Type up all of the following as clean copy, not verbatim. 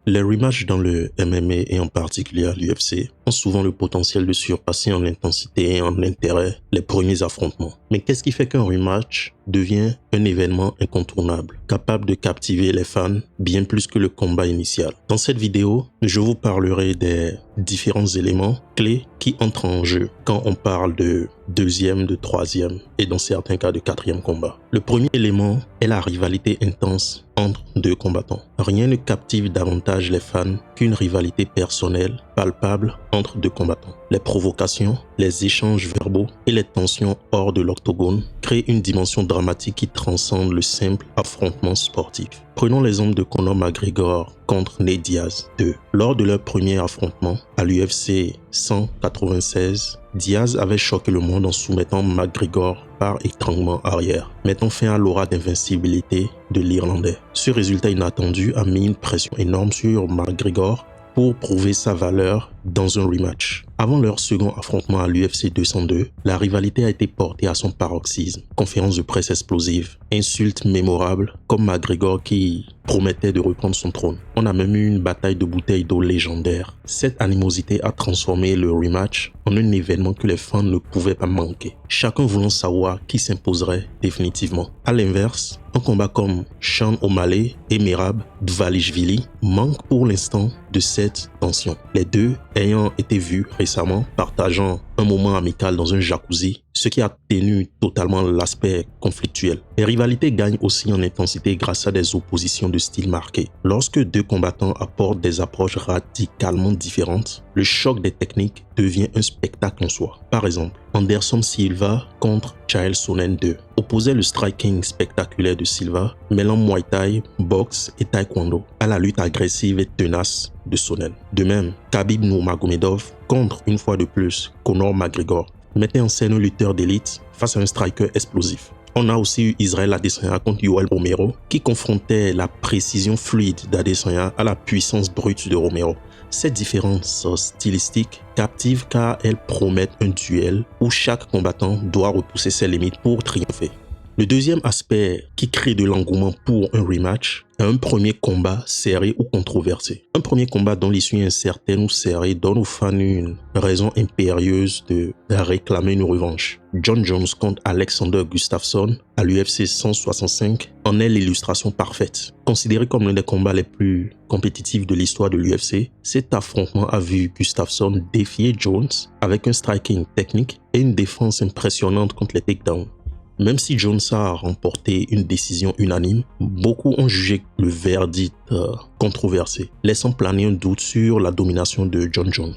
Les rematchs dans le MMA et en particulier à l'UFC ont souvent le potentiel de surpasser en intensité et en intérêt les premiers affrontements. Mais qu'est-ce qui fait qu'un rematch devient un événement incontournable, capable de captiver les fans bien plus que le combat initial? Dans cette vidéo, je vous parlerai des différents éléments clés qui entrent en jeu quand on parle de deuxième, de troisième et dans certains cas de quatrième combat. Le premier élément est la rivalité intense entre deux combattants. Rien ne captive davantage les fans qu'une rivalité personnelle, palpable entre deux combattants. Les provocations, les échanges verbaux et les tensions hors de l'octogone créent une dimension dramatique qui transcende le simple affrontement sportif. Prenons l'exemple de Conor McGregor contre Nate Diaz 2. Lors de leur premier affrontement à l'UFC 196, Diaz avait choqué le monde en soumettant McGregor par étranglement arrière, mettant fin à l'aura d'invincibilité de l'Irlandais. Ce résultat inattendu a mis une pression énorme sur McGregor pour prouver sa valeur dans un rematch. Avant leur second affrontement à l'UFC 202, la rivalité a été portée à son paroxysme. Conférences de presse explosives, insultes mémorables, comme McGregor qui promettait de reprendre son trône. On a même eu une bataille de bouteilles d'eau légendaire. Cette animosité a transformé le rematch en un événement que les fans ne pouvaient pas manquer, chacun voulant savoir qui s'imposerait définitivement. À l'inverse, un combat comme Sean O'Malley et Merab Dvalishvili manque pour l'instant de cette tension. Les deux ayant été vus récemment partageant un moment amical dans un jacuzzi, ce qui atténue totalement l'aspect conflictuel. Les rivalités gagnent aussi en intensité grâce à des oppositions de style marqués. Lorsque deux combattants apportent des approches radicalement différentes, le choc des techniques devient un spectacle en soi. Par exemple, Anderson Silva contre Chael Sonnen 2 opposait le striking spectaculaire de Silva, mêlant Muay Thai, boxe et Taekwondo à la lutte agressive et tenace de Sonnen. De même, Khabib Nurmagomedov contre, une fois de plus, Conor McGregor mettait en scène un lutteur d'élite face à un striker explosif. On a aussi eu Israel Adesanya contre Yoel Romero qui confrontait la précision fluide d'Adesanya à la puissance brute de Romero. Cette différence stylistique captive car elles promettent un duel où chaque combattant doit repousser ses limites pour triompher. Le deuxième aspect qui crée de l'engouement pour un rematch est un premier combat serré ou controversé. Un premier combat dont l'issue incertaine ou serrée donne aux fans une raison impérieuse de réclamer une revanche. John Jones contre Alexander Gustafsson à l'UFC 165 en est l'illustration parfaite. Considéré comme l'un des combats les plus compétitifs de l'histoire de l'UFC, cet affrontement a vu Gustafsson défier Jones avec un striking technique et une défense impressionnante contre les takedowns. Même si Jones a remporté une décision unanime, beaucoup ont jugé le verdict controversé, laissant planer un doute sur la domination de John Jones.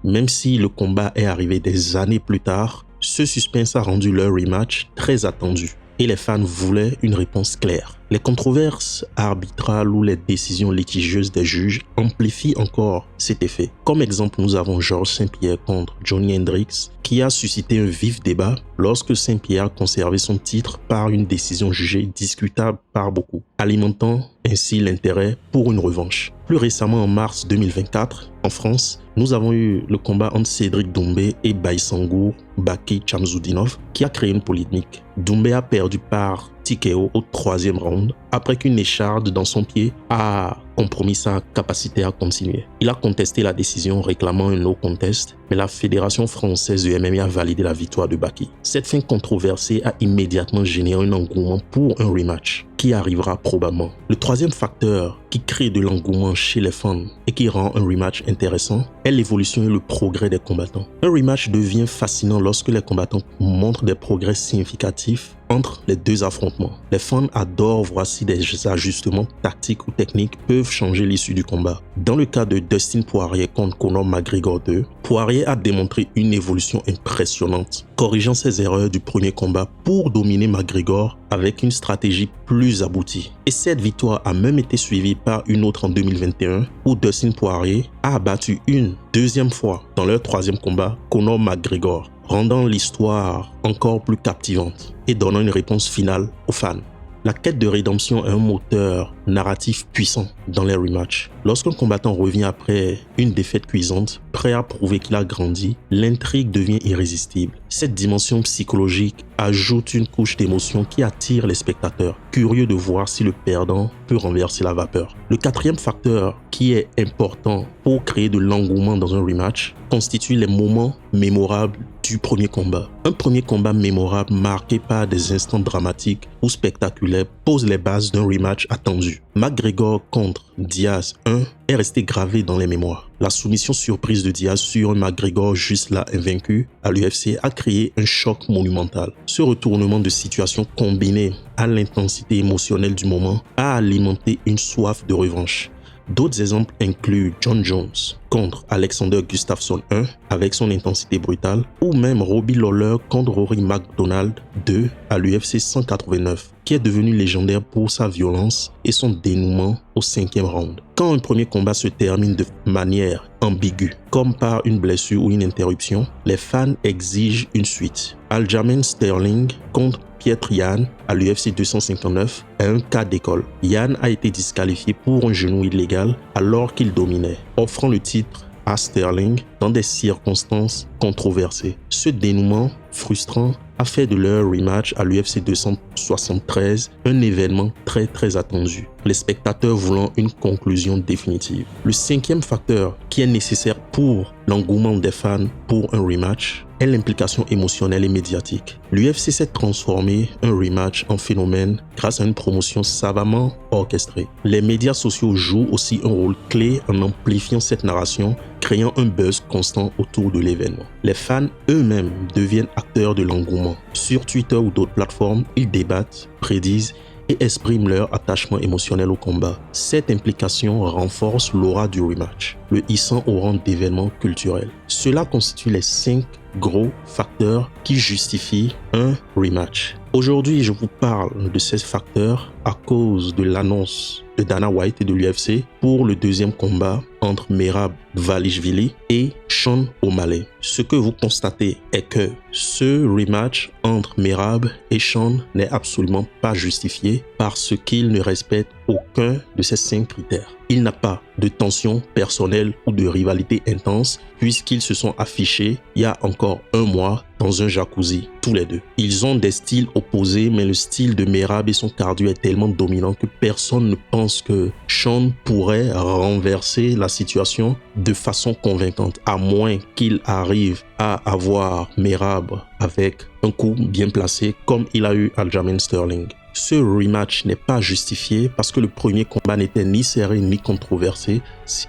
Même si le combat est arrivé des années plus tard, ce suspense a rendu leur rematch très attendu et les fans voulaient une réponse claire. Les controverses arbitrales ou les décisions litigieuses des juges amplifient encore cet effet. Comme exemple, nous avons Georges Saint-Pierre contre Johnny Hendricks qui a suscité un vif débat lorsque Saint-Pierre a conservé son titre par une décision jugée discutable par beaucoup, alimentant ainsi l'intérêt pour une revanche. Plus récemment, en mars 2024, en France, nous avons eu le combat entre Cédric Doumbé et Baïsangour Baki Chamzoudinov qui a créé une polémique. Doumbé a perdu par TKO au troisième round après qu'une écharde dans son pied a compromis sa capacité à continuer. Il a contesté la décision réclamant un no contest, mais la Fédération française de MMA a validé la victoire de Baki. Cette fin controversée a immédiatement généré un engouement pour un rematch qui arrivera probablement. Le troisième facteur qui crée de l'engouement chez les fans et qui rend un rematch intéressant est l'évolution et le progrès des combattants. Un rematch devient fascinant lorsque les combattants montrent des progrès significatifs entre les deux affrontements. Les fans adorent voir si des ajustements tactiques ou techniques peuvent changer l'issue du combat. Dans le cas de Dustin Poirier contre Conor McGregor 2, Poirier a démontré une évolution impressionnante, corrigeant ses erreurs du premier combat pour dominer McGregor avec une stratégie plus aboutie. Et cette victoire a même été suivie par une autre en 2021 où Dustin Poirier a abattu une deuxième fois dans leur troisième combat Conor McGregor, rendant l'histoire encore plus captivante et donnant une réponse finale aux fans. La quête de rédemption est un moteur narratif puissant dans les rematchs. Lorsqu'un combattant revient après une défaite cuisante, prêt à prouver qu'il a grandi, l'intrigue devient irrésistible. Cette dimension psychologique ajoute une couche d'émotion qui attire les spectateurs, curieux de voir si le perdant peut renverser la vapeur. Le quatrième facteur qui est important pour créer de l'engouement dans un rematch constitue les moments mémorables du premier combat. Un premier combat mémorable marqué par des instants dramatiques ou spectaculaires pose les bases d'un rematch attendu. McGregor contre Diaz 1 est resté gravé dans les mémoires. La soumission surprise de Diaz sur un McGregor juste là invaincu à l'UFC a créé un choc monumental. Ce retournement de situation combiné à l'intensité émotionnelle du moment a alimenté une soif de revanche. D'autres exemples incluent John Jones contre Alexander Gustafsson 1 avec son intensité brutale, ou même Robbie Lawler contre Rory McDonald 2 à l'UFC 189, qui est devenu légendaire pour sa violence et son dénouement au 5e round. Quand un premier combat se termine de manière ambiguë, comme par une blessure ou une interruption, les fans exigent une suite. Aljamain Sterling contre Petr Yan à l'UFC 259 est un cas d'école. Yan a été disqualifié pour un genou illégal alors qu'il dominait, offrant le titre à Sterling dans des circonstances controversées. Ce dénouement frustrant a fait de leur rematch à l'UFC 273 un événement très attendu, les spectateurs voulant une conclusion définitive. Le cinquième facteur qui est nécessaire pour l'engouement des fans pour un rematch est l'implication émotionnelle et médiatique. L'UFC s'est transformé un rematch en phénomène grâce à une promotion savamment orchestrée. Les médias sociaux jouent aussi un rôle clé en amplifiant cette narration, créant un buzz constant autour de l'événement. Les fans eux-mêmes deviennent acteurs de l'engouement. Sur Twitter ou d'autres plateformes, ils débattent, prédisent et expriment leur attachement émotionnel au combat. Cette implication renforce l'aura du rematch, le hissant au rang d'événement culturel. Cela constitue les 5 gros facteurs qui justifient un rematch. Aujourd'hui, je vous parle de ces facteurs à cause de l'annonce de Dana White et de l'UFC pour le deuxième combat entre Merab Dvalishvili et Sean O'Malley. Ce que vous constatez est que ce rematch entre Merab et Sean n'est absolument pas justifié parce qu'il ne respecte aucun de ces 5 critères. Il n'a pas de tension personnelle ou de rivalité intense puisqu'ils se sont affichés il y a encore un mois dans un jacuzzi, tous les deux. Ils ont des styles opposés, mais le style de Merab et son cardio est tellement dominant que personne ne pense que Sean pourrait renverser la situation de façon convaincante, à moins qu'il arrive à avoir Merab avec un coup bien placé comme il a eu Aljamain Sterling. Ce rematch n'est pas justifié parce que le premier combat n'était ni serré ni controversé.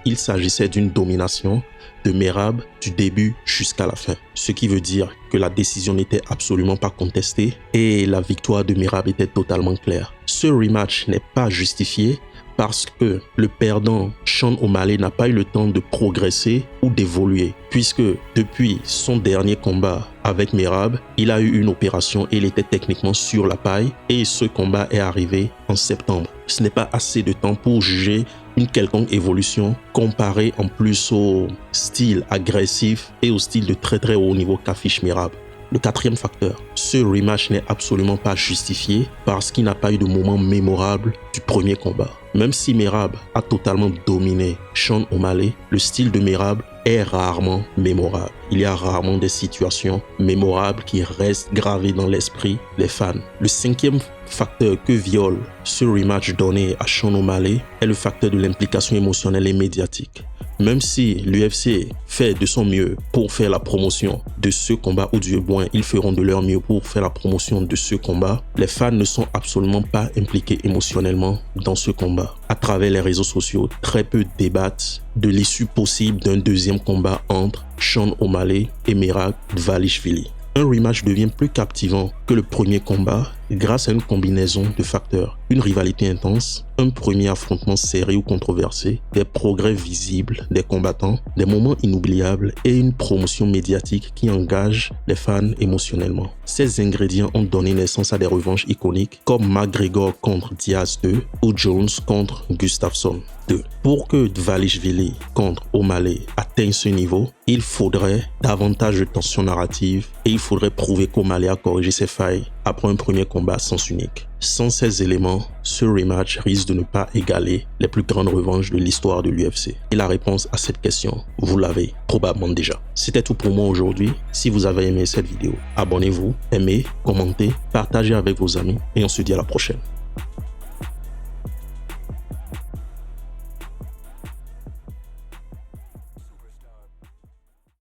Il s'agissait d'une domination de Merab du début jusqu'à la fin. Ce qui veut dire que la décision n'était absolument pas contestée et la victoire de Merab était totalement claire. Ce rematch n'est pas justifié parce que le perdant Sean O'Malley n'a pas eu le temps de progresser ou d'évoluer, puisque depuis son dernier combat avec Merab, il a eu une opération et il était techniquement sur la paille et ce combat est arrivé en septembre. Ce n'est pas assez de temps pour juger une quelconque évolution comparée en plus au style agressif et au style de très haut niveau qu'affiche Merab. Le quatrième facteur, ce rematch n'est absolument pas justifié parce qu'il n'a pas eu de moment mémorable du premier combat. Même si Merab a totalement dominé Sean O'Malley, le style de Merab est rarement mémorable. Il y a rarement des situations mémorables qui restent gravées dans l'esprit des fans. Le cinquième facteur que viole ce rematch donné à Sean O'Malley est le facteur de l'implication émotionnelle et médiatique. Même si l'UFC fait de son mieux pour faire la promotion de ce combat, ou du moins ils feront de leur mieux pour faire la promotion de ce combat, les fans ne sont absolument pas impliqués émotionnellement dans ce combat. À travers les réseaux sociaux, très peu débattent de l'issue possible d'un deuxième combat entre Sean O'Malley et Merab Dvalishvili. Un rematch devient plus captivant que le premier combat grâce à une combinaison de facteurs. Une rivalité intense, un premier affrontement serré ou controversé, des progrès visibles des combattants, des moments inoubliables et une promotion médiatique qui engage les fans émotionnellement. Ces ingrédients ont donné naissance à des revanches iconiques comme McGregor contre Diaz 2 ou Jones contre Gustafsson 2. Pour que Dvalishvili contre O'Malley atteigne ce niveau, il faudrait davantage de tension narrative et il faudrait prouver qu'O'Malley a corrigé ses failles après un premier combat à sens unique. Sans ces éléments, ce rematch risque de ne pas égaler les plus grandes revanches de l'histoire de l'UFC. Et la réponse à cette question, vous l'avez probablement déjà. C'était tout pour moi aujourd'hui. Si vous avez aimé cette vidéo, abonnez-vous, aimez, commentez, partagez avec vos amis et on se dit à la prochaine.